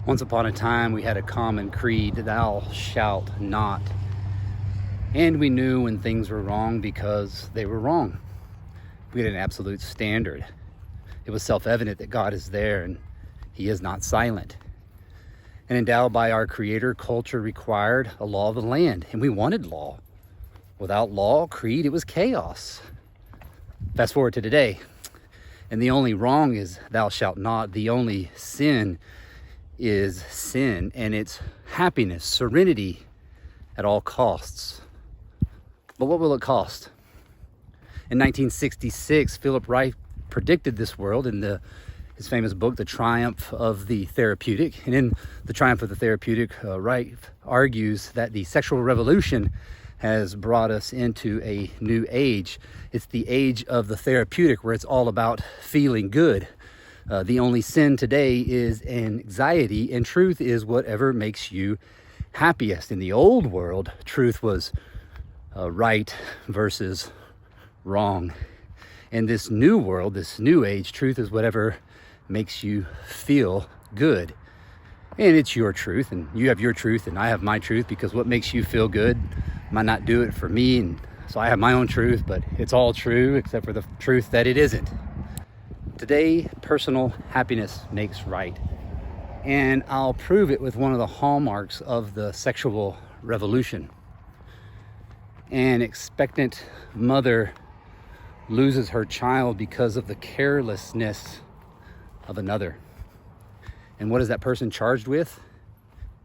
Once upon a time, we had a common creed, thou shalt not. And we knew when things were wrong because they were wrong. We had an absolute standard. It was self-evident that God is there and he is not silent. And endowed by our Creator, culture required a law of the land, and we wanted law. Without law, creed, it was chaos. Fast forward to today, and the only wrong is thou shalt not. The only sin is sin, and it's happiness, serenity at all costs. But what will it cost? In 1966, Philip Wright predicted this world in his famous book, The Triumph of the Therapeutic. And in The Triumph of the Therapeutic, Wright argues that the sexual revolution has brought us into a new age. It's the age of the therapeutic, where it's all about feeling good. The only sin today is anxiety, and truth is whatever makes you happiest. In the old world, truth was right versus wrong. In this new world, this new age, truth is whatever makes you feel good. And it's your truth, and you have your truth, and I have my truth, because what makes you feel good might not do it for me. And so I have my own truth, but it's all true except for the truth that it isn't. Today, personal happiness makes right. And I'll prove it with one of the hallmarks of the sexual revolution. An expectant mother loses her child because of the carelessness of another. And what is that person charged with?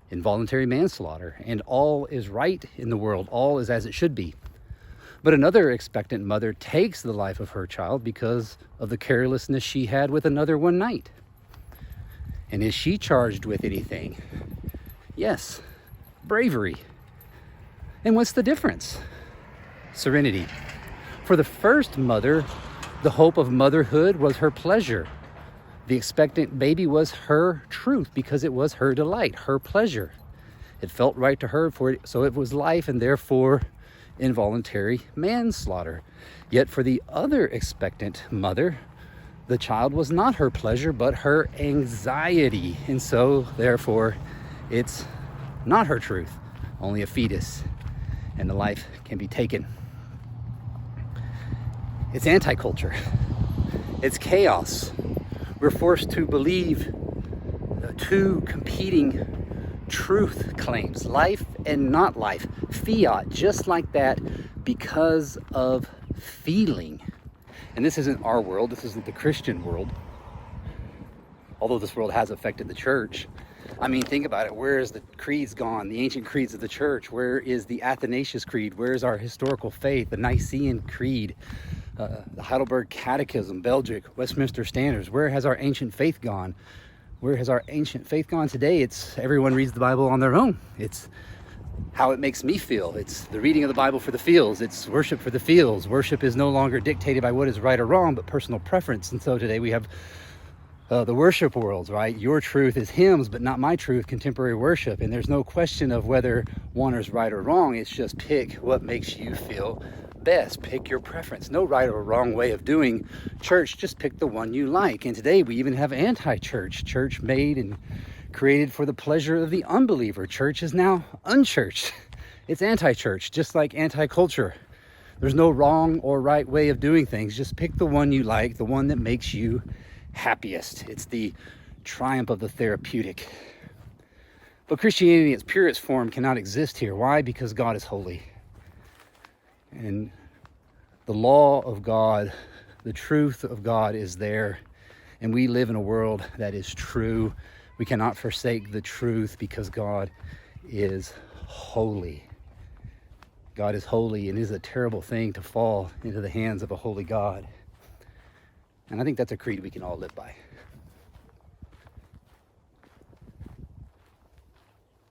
Involuntary manslaughter. And all is right in the world. All is as it should be. But another expectant mother takes the life of her child because of the carelessness she had with another one night. And is she charged with anything? Yes, bravery. And what's the difference? Serenity. For the first mother, the hope of motherhood was her pleasure. The expectant baby was her truth because it was her delight, her pleasure. It felt right to her, so it was life, and therefore involuntary manslaughter. Yet for the other expectant mother, the child was not her pleasure, but her anxiety. And so therefore it's not her truth, only a fetus, and the life can be taken. It's anti-culture. It's chaos. We're forced to believe two competing truth claims, life and not life, fiat, just like that, because of feeling. And this isn't our world, this isn't the Christian world, although this world has affected the church. I mean, think about it. Where is the creeds gone, the ancient creeds of the church? Where is the Athanasius Creed? Where is our historical faith, the Nicene Creed, the Heidelberg Catechism, Belgic, Westminster Standards? Where has our ancient faith gone? Where has our ancient faith gone today? It's everyone reads the Bible on their own. It's how it makes me feel. It's the reading of the Bible for the feels. It's worship for the feels. Worship is no longer dictated by what is right or wrong, but personal preference. And so today we have the worship worlds, right? Your truth is hymns, but not my truth, contemporary worship. And there's no question of whether one is right or wrong. It's just pick what makes you feel best. Pick your preference. No right or wrong way of doing church. Just pick the one you like. And today we even have anti-church. Church made and created for the pleasure of the unbeliever. Church is now unchurched. It's anti-church, just like anti-culture. There's no wrong or right way of doing things. Just pick the one you like, the one that makes you happiest. It's the triumph of the therapeutic. But Christianity in its purest form cannot exist here. Why? Because God is holy. And the law of God, the truth of God is there. And we live in a world that is true. We cannot forsake the truth because God is holy. God is holy, and it is a terrible thing to fall into the hands of a holy God. And I think that's a creed we can all live by.